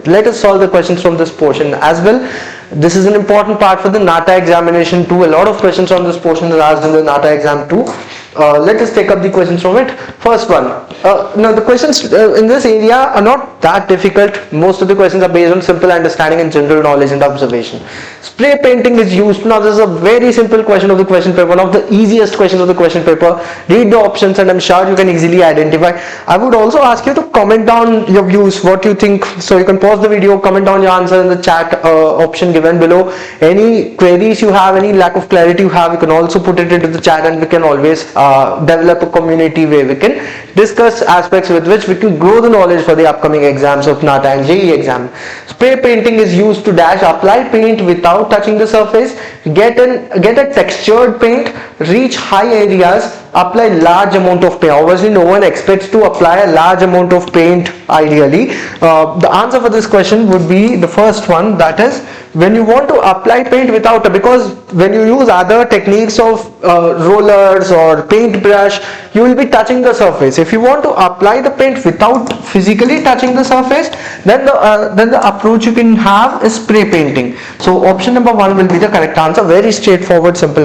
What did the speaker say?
Let us solve the questions from this portion as well. This is an important part for the NATA examination too. A lot of questions on this portion are asked in the NATA exam too. Let us take up the questions from it. First one. Now the questions in this area are not that difficult. Most of the questions are based on simple understanding and general knowledge and observation. Spray painting is used. Now this is a very simple question of the question paper, one of the easiest questions of the question paper. Read the options and I'm sure you can easily identify. I would also ask you to comment down your views, what you think. So you can pause the video, comment down your answer in the chat option given below. Any queries you have, any lack of clarity you have, you can also put it into the chat and we can always develop a community where we can discuss aspects with which we can grow the knowledge for the upcoming exams of NATA and JEE exam. Spray painting is used to dash, apply paint without touching the surface, get a textured paint, reach high areas, apply large amount of paint. Obviously no one expects to apply a large amount of paint ideally. The answer for this question would be the first one, that is when you want to apply paint without, because when you use other techniques of rollers or paintbrush, you will be touching the surface. If you want to apply the paint without physically touching the surface, then the approach you can have is spray painting. So option number 1 will be the correct answer. Very straightforward, simple.